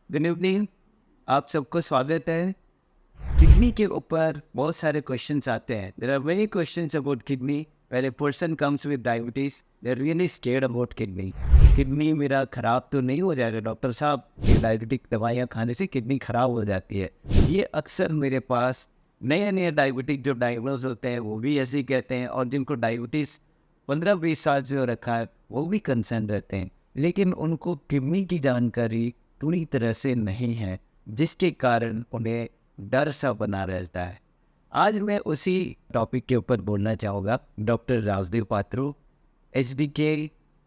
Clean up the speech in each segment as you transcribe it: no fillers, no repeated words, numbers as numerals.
Good evening. आप सबको स्वागत है। किडनी के ऊपर बहुत सारे क्वेश्चंस आते हैं। There are many questions about kidney. When a person comes with diabetes they are really scared about kidney. Kidney मेरा खराब तो नहीं हो जाएगा डॉक्टर साहब? ये डायबिटिक दवाइयाँ खाने से किडनी खराब हो जाती है। ये अक्सर मेरे पास नए नए डायबिटिक जो डायग्नोज होते हैं वो भी ऐसे ही कहते हैं, और जिनको डायबिटीज़ 15-20 साल से हो रखा है वो भी कंसर्न रहते हैं, लेकिन उनको किडनी की जानकारी पूरी तरह से नहीं है, जिसके कारण उन्हें डर सा बना रहता है। आज मैं उसी टॉपिक के ऊपर बोलना चाहूँगा। Doctor Rajdev Patro, HDK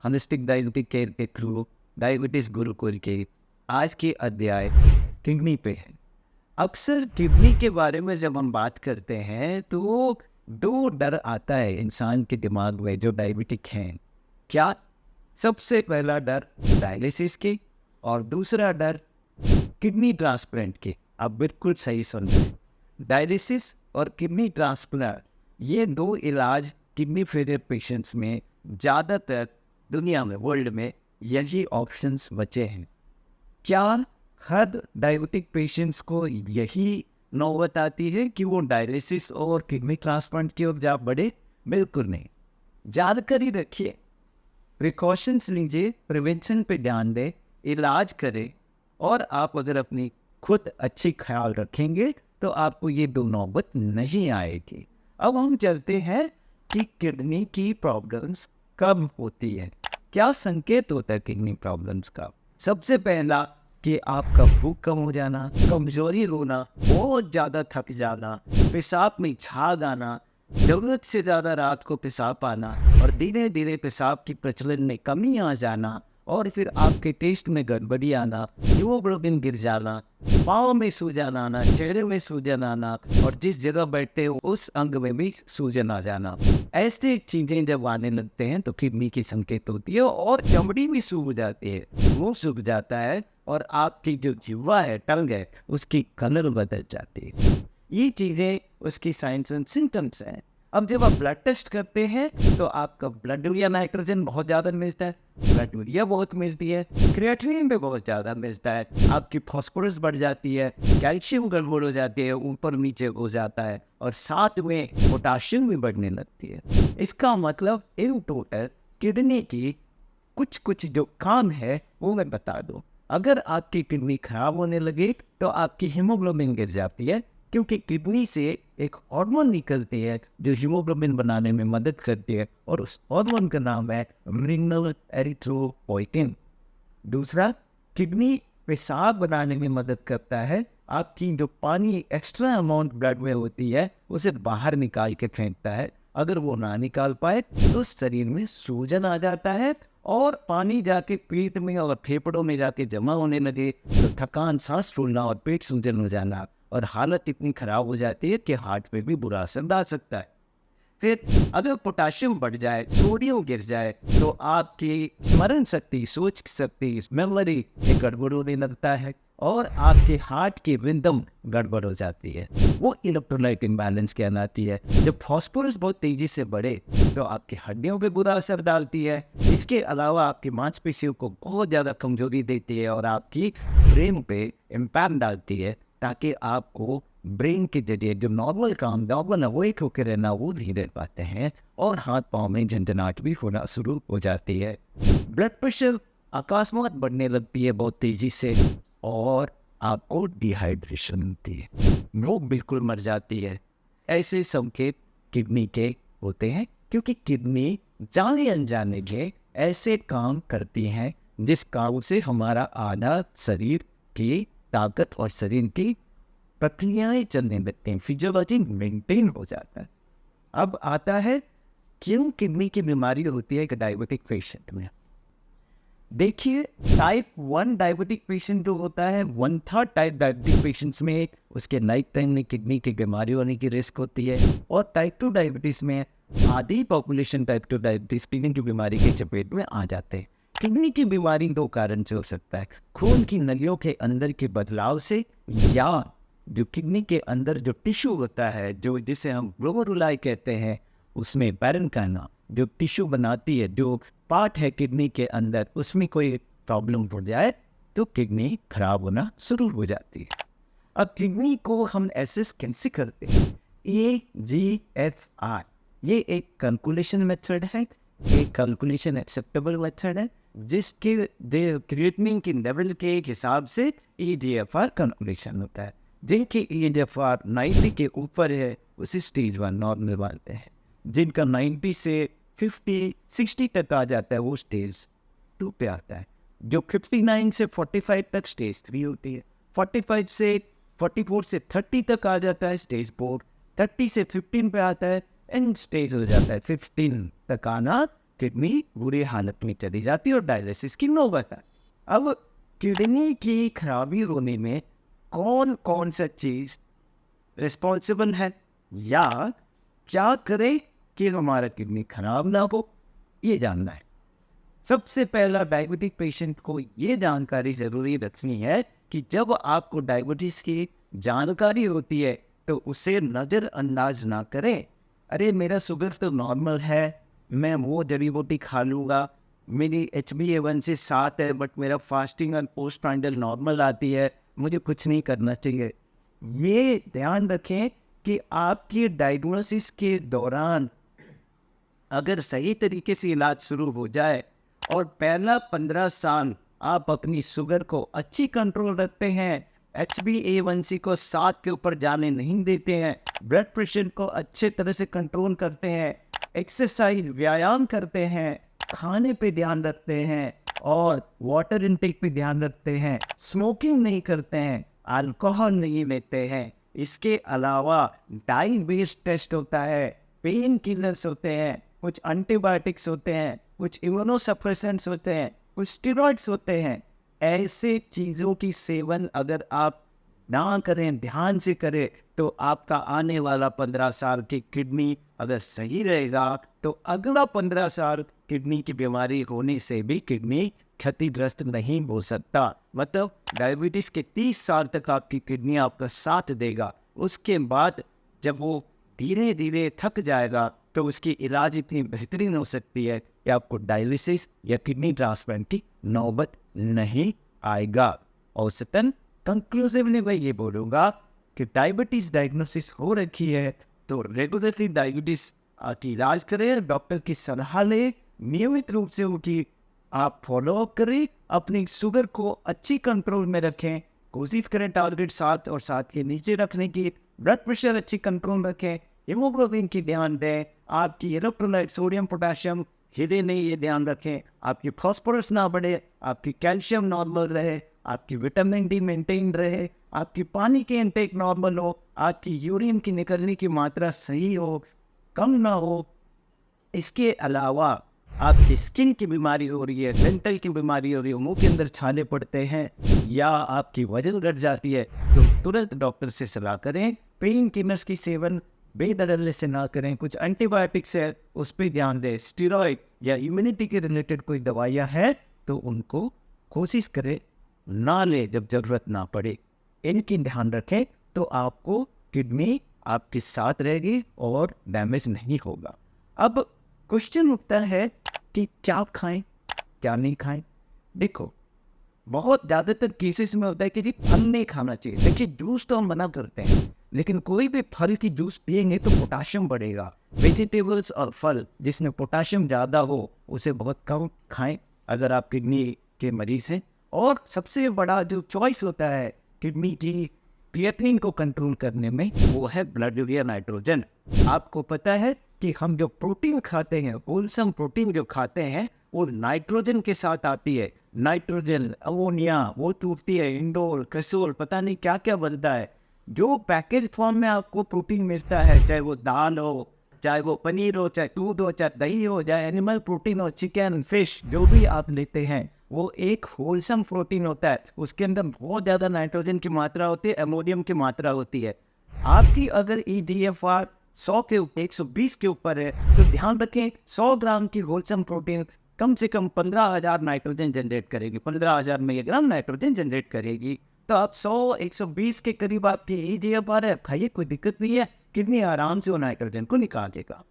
holistic diabetic care के थ्रू डायबिटीज गुरुकुल के आज के अध्याय किडनी पे है। अक्सर किडनी के बारे में जब हम बात करते हैं तो दो डर आता है इंसान के दिमाग में जो डायबिटिक हैं। क्या? सबसे पहला डर डायलिसिस के, और दूसरा डर किडनी ट्रांसप्लांट के। आप बिल्कुल सही सुन रहे हैं। डायलिसिस और किडनी ट्रांसप्लांट, ये दो इलाज किडनी फेलियर पेशेंट्स में ज़्यादातर दुनिया में, वर्ल्ड में यही ऑप्शंस बचे हैं। क्या हर डायबिटिक पेशेंट्स को यही नौबत आती है कि वो डायलिसिस और किडनी ट्रांसप्लांट की ओर जा बढ़े? बिल्कुल नहीं। जानकारी रखिए, प्रिकॉशंस लीजिए, प्रिवेंशन पे ध्यान दें, इलाज करें, और आप अगर अपनी खुद अच्छी ख्याल रखेंगे तो आपको ये दो नौबत नहीं आएगी। अब हम चलते हैं कि किडनी की प्रॉब्लम्स कब होती है, क्या संकेत होता है किडनी प्रॉब्लम्स का। सबसे पहला कि आपका भूख कम हो जाना, कमजोरी होना, बहुत ज़्यादा थक जाना, पेशाब में झाग आना, ज़रूरत से ज़्यादा रात को पेशाब आना, और धीरे धीरे पेशाब की प्रचलन में कमी आ जाना, और फिर आपके टेस्ट में गड़बड़ी आना, हीमोग्लोबिन गिर जाना, पाँव में सूजन आना, चेहरे में सूजन आना, और जिस जगह बैठते हो उस अंग में भी सूजन आ जाना। ऐसी चीज़ें जब आने लगते हैं तो किडनी की संकेत होती है, और चमड़ी भी सूख जाती है, मुंह सूख जाता है, और आपकी जो जिह्वा है, टंग है, उसकी कलर बदल जाती है। ये चीज़ें उसकी साइंस एंड सिम्टम्स हैं। अब जब आप ब्लड टेस्ट करते हैं तो आपका ब्लड यूरिया नाइट्रोजन बहुत ज़्यादा मिलता है, ब्लड यूरिया बहुत मिलती है, क्रिएटिनिन भी बहुत ज़्यादा मिलता है, आपकी फास्फोरस बढ़ जाती है, कैल्शियम गड़बड़ हो जाती है, ऊपर नीचे हो जाता है, और साथ में पोटाशियम भी बढ़ने लगती है। इसका मतलब इन टोटल किडनी की कुछ कुछ जो काम है वो मैं बता दूं। अगर आपकी किडनी खराब होने लगे तो आपकी हीमोग्लोबिन गिर जाती है, क्योंकि किडनी से एक हार्मोन निकलती है जो हीमोग्लोबिन बनाने में मदद करती है, और उस हार्मोन का नाम है रीनल एरिथ्रोपोइटिन। दूसरा, किडनी पेशाब बनाने में मदद करता है। आपकी जो पानी एक्स्ट्रा अमाउंट ब्लड में होती है उसे बाहर निकाल के फेंकता है। अगर वो ना निकाल पाए तो शरीर में सूजन आ जाता है, और पानी जाके पेट में और फेफड़ों में जाके जमा होने लगे तो थकान, सांस फूलना और पेट सूजन हो जाना, और हालत इतनी खराब हो जाती है कि हार्ट पे भी बुरा असर डाल सकता है। फिर अगर पोटाशियम बढ़ जाए, सोडियम गिर जाए, तो आपकी स्मरण शक्ति, सोच शक्ति, मेमोरी ये गड़बड़ होने लगता है, और आपके हार्ट की रिदम गड़बड़ हो जाती है। वो इलेक्ट्रोलाइट इम्बैलेंस कहलाती है। जब फास्फोरस बहुत तेजी से बढ़े तो आपकी हड्डियों पे बुरा असर डालती है। इसके अलावा आपकी मांसपेशियों को बहुत ज़्यादा कमजोरी देती है, और आपकी ब्रेन पे इम्पैक्ट डालती है, ताकि आपको ब्रेन के जरिए जो नॉर्मल काम, नॉर्मल अवेक होकर रहना, वो नहीं रह पाते हैं, और हाथ पाँव में झंझनाहट भी होना शुरू हो जाती है। ब्लड प्रेशर अकस्मात बढ़ने लगती है बहुत तेजी से, और आपको डिहाइड्रेशन होती है, भूख बिल्कुल मर जाती है। ऐसे संकेत किडनी के होते हैं, क्योंकि किडनी जाने अनजाने के ऐसे काम करती हैं जिस काम से हमारा आधा शरीर की ताकत और शरीर की प्रक्रियाएं चलने लगती हैं, फिजियोलॉजी मेंटेन हो जाता है। अब आता है क्यों किडनी की बीमारी होती है एक डायबिटिक पेशेंट में। देखिए, टाइप 1 डायबिटिक पेशेंट जो होता है, 1/3 टाइप डायबिटिक पेशेंट्स में उसके लाइफ टाइम में किडनी की बीमारी होने की रिस्क होती है, और टाइप 2 डायबिटीज़ में आधी पॉपुलेशन टाइप 2 डायबिटीज़ किडनी की बीमारी के चपेट में आ जाते हैं। किडनी की बीमारी दो कारण से हो सकता है, खून की नलियों के अंदर के बदलाव से, या जो किडनी के अंदर जो टिश्यू होता है, जो जिसे हम ग्लोमेरुलाई कहते हैं, उसमें पैरेन्काइमा जो टिश्यू बनाती है, जो पार्ट है किडनी के अंदर, उसमें कोई प्रॉब्लम हो जाए तो किडनी खराब होना शुरू हो जाती है। अब किडनी को हम एसेस कैसे करते हैं? AGFR ये एक कैलकुलेशन मेथड है, एक कैलकुलेशन एक्सेप्टेबल मेथड है, जिसके क्रिएटिनिन की लेवल के हिसाब से AGFR कैलकुलेशन होता है। जिनकी AGFR 90 के ऊपर है उसे स्टेज 1 नॉर्मल मानते हैं। जिनका 90 से 50-60 तक आ जाता है वो स्टेज 2 पे आता है। जो 59 से 45 तक स्टेज 3 होती है। 45 से 44 से 30 तक आ जाता है स्टेज 4। 30 से 15 पे आता है एंड स्टेज हो जाता है 15 तक आना, किडनी बुरी हालत में चली जाती है और डायलिसिस की नौबत है। अब किडनी की खराबी होने में कौन कौन सा चीज रिस्पॉन्सिबल है या क्या करे कि हमारा किडनी खराब ना हो, ये जानना है। सबसे पहला डायबिटिक पेशेंट को ये जानकारी जरूरी रखनी है कि जब आपको डायबिटीज की जानकारी होती है तो उसे नज़रअंदाज ना करें। अरे मेरा शुगर तो नॉर्मल है, मैं वो जड़ी बूटी खा लूँगा, मेरी HbA1c 7 है बट मेरा फास्टिंग और पोस्ट प्रांडल नॉर्मल आती है, मुझे कुछ नहीं करना चाहिए। ये ध्यान रखें कि आपकी डायग्नोसिस के दौरान अगर सही तरीके से इलाज शुरू हो जाए और पहला 15 साल आप अपनी शुगर को अच्छी कंट्रोल रखते हैं, HbA1c को 7 के ऊपर जाने नहीं देते हैं, ब्लड प्रेशर को अच्छे तरह से कंट्रोल करते हैं, एक्सरसाइज व्यायाम करते हैं, खाने पे ध्यान रखते हैं और वाटर इनटेक पे ध्यान रखते हैं, स्मोकिंग नहीं करते हैं, अल्कोहल नहीं लेते हैं, इसके अलावा डाइट बेस्ड टेस्ट होता है, पेन किलर्स होते हैं, कुछ एंटीबायोटिक्स होते हैं, कुछ इम्यूनोसप्रेसेंट्स होते हैं, कुछ स्टेरॉइड्स होते हैं, ऐसे चीज़ों की सेवन अगर आप ना करें, ध्यान से करें, तो आपका आने वाला 15 साल की किडनी अगर सही रहेगा तो अगला 15 साल किडनी की बीमारी होने से भी किडनी क्षतिग्रस्त नहीं हो सकता। मतलब डायबिटीज के 30 साल तक आपकी किडनी आपका साथ देगा। उसके बाद जब वो धीरे धीरे थक जाएगा तो उसकी इलाज इतनी बेहतरीन हो सकती है कि आपको डायलिसिस या किडनी ट्रांसप्लांट की नौबत नहीं आएगा। औसतन कंक्लूसिवली मैं ये बोलूँगा कि डायबिटीज डायग्नोसिस हो रखी है तो रेगुलरली डायबिटीज की इलाज करें, डॉक्टर की सलाह लें, नियमित रूप से उनकी आप फॉलोअप करें, अपनी शुगर को अच्छी कंट्रोल में रखें, कोशिश करें टारगेट 7 और 7 के नीचे रखने की, ब्लड प्रेशर अच्छी कंट्रोल रखें, हीमोग्लोबिन की ध्यान दें, आपकी इलेक्ट्रोलाइट सोडियम पोटेशियम हिले नहीं ये ध्यान रखें, आपकी फास्फोरस ना बढ़े, आपकी कैल्शियम नॉर्मल रहे, आपकी विटामिन डी मेंटेन रहे, आपकी पानी की इनटेक नॉर्मल हो, आपकी यूरिन की निकलने की मात्रा सही हो, कम ना हो। इसके अलावा आपकी स्किन की बीमारी हो रही है, डेंटल की बीमारी हो रही है, मुंह के अंदर छाले पड़ते हैं या आपकी वजन घट जाती है तो तुरंत डॉक्टर से सलाह करें। पेन किलर्स की सेवन बेदखल से ना करें, कुछ एंटीबायोटिक्स है उस पर ध्यान दें, स्टेरॉइड या इम्यूनिटी के रिलेटेड कोई दवाइयाँ हैं तो उनको कोशिश करें ना ले जब जरूरत ना पड़े। इनकी ध्यान रखें तो आपको किडनी आपके साथ रहेगी और डैमेज नहीं होगा। अब क्वेश्चन उठता है कि क्या खाएं क्या नहीं खाएं। देखो बहुत ज़्यादातर केसेस में होता है कि जी फल नहीं खाना चाहिए। देखिए जूस तो हम मना करते हैं लेकिन कोई भी फल की जूस पिएंगे तो पोटाशियम बढ़ेगा। वेजिटेबल्स और फल जिसमें पोटाशियम ज़्यादा हो उसे बहुत कम खाएं अगर आप किडनी के मरीज हैं। और सबसे बड़ा जो चॉइस होता है किडनी की क्रिएटिनिन को कंट्रोल करने में वो है ब्लड यूरिया नाइट्रोजन। आपको पता है कि हम जो प्रोटीन खाते हैं, होलसम प्रोटीन जो खाते हैं वो नाइट्रोजन के साथ आती है। नाइट्रोजन, अमोनिया वो टूटती है, इंडोल, क्रेसोल, पता नहीं क्या क्या बनता है। जो पैकेज फॉर्म में आपको प्रोटीन मिलता है, चाहे वो दाल हो, चाहे वो पनीर हो, चाहे दूध हो, चाहे दही हो, चाहे एनिमल प्रोटीन हो, चिकन, फिश, जो भी आप लेते हैं वो एक होलसम प्रोटीन होता है। उसके अंदर बहुत ज़्यादा नाइट्रोजन की मात्रा होती है, अमोनियम की मात्रा होती है। आपकी अगर EGFR 100 के 120 के ऊपर है तो ध्यान रखें 100 ग्राम की होलसम प्रोटीन कम से कम 15,000 नाइट्रोजन जनरेट करेगी, 15,000 मिलीग्राम नाइट्रोजन जनरेट करेगी। तो आप 100-120 के करीब आपकी EGFR है, खाइए, कोई दिक्कत नहीं है, किडनी आराम से वो नाइट्रोजन को निकाल देगा।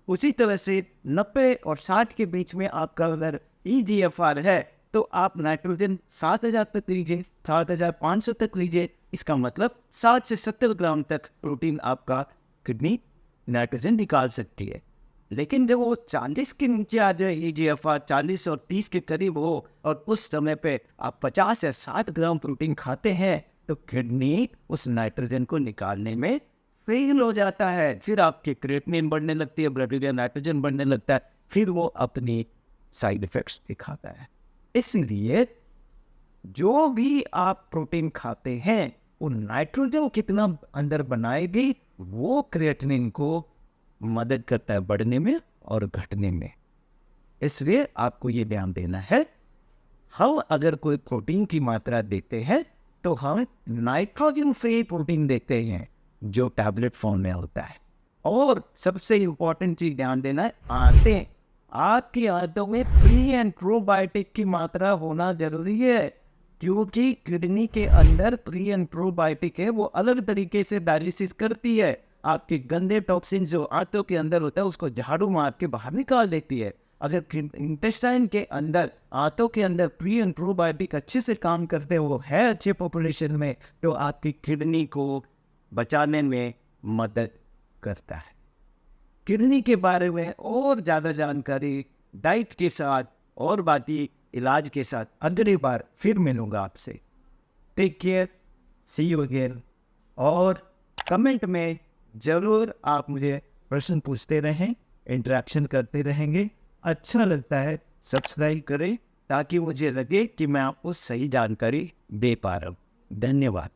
उसी तरह से 90 और 60 के बीच में आपका अगर EGFR है तो आप नाइट्रोजन 7,000 तक लीजिए, 7,500 तक लीजिए। इसका मतलब 60 से 70 ग्राम तक प्रोटीन आपका किडनी नाइट्रोजन निकाल सकती है। लेकिन जब वो 40 के नीचे आ जाए, EGFR 40 और 30 के करीब हो और उस समय पे आप 50 या 60 ग्राम प्रोटीन खाते हैं, तो किडनी उस नाइट्रोजन को निकालने में फेल हो जाता है। फिर आपकी क्रिएटिनिन बढ़ने लगती है, ब्लड यूरिया नाइट्रोजन बढ़ने लगता है, फिर वो अपनी साइड इफेक्ट्स दिखाता है। इसलिए जो भी आप प्रोटीन खाते हैं वो नाइट्रोजन कितना अंदर बनाएगी, वो क्रिएटिनिन को मदद करता है बढ़ने में और घटने में। इसलिए आपको ये ध्यान देना है, हम अगर कोई प्रोटीन की मात्रा देते हैं तो हम नाइट्रोजन फ्री प्रोटीन देते हैं जो टैबलेट फॉर्म में होता है। और सबसे इम्पोर्टेंट चीज ध्यान देना है, आंतें, आपकी आंतों में प्री एंड प्रोबायोटिक की मात्रा होना जरूरी है, क्योंकि किडनी के अंदर प्री एंड प्रोबायोटिक है, वो अलग तरीके से डायलिसिस करती है। आपके गंदे टॉक्सिन जो आंतों के अंदर होता है उसको झाड़ू मार के बाहर निकाल देती है। अगर इंटेस्टाइन के अंदर, आंतों के अंदर प्री एंड प्रोबायोटिक अच्छे से काम करते हैं, वो है अच्छे पॉपुलेशन में, तो आपकी किडनी को बचाने में मदद करता है। किडनी के बारे में और ज़्यादा जानकारी डाइट के साथ और बाकी इलाज के साथ अगली बार फिर मिलूंगा आपसे। Take care, see you again. और कमेंट में ज़रूर आप मुझे प्रश्न पूछते रहें, इंटरेक्शन करते रहेंगे। अच्छा लगता है सब्सक्राइब करें ताकि मुझे लगे कि मैं आपको सही जानकारी दे पा रहा हूँ। धन्यवाद।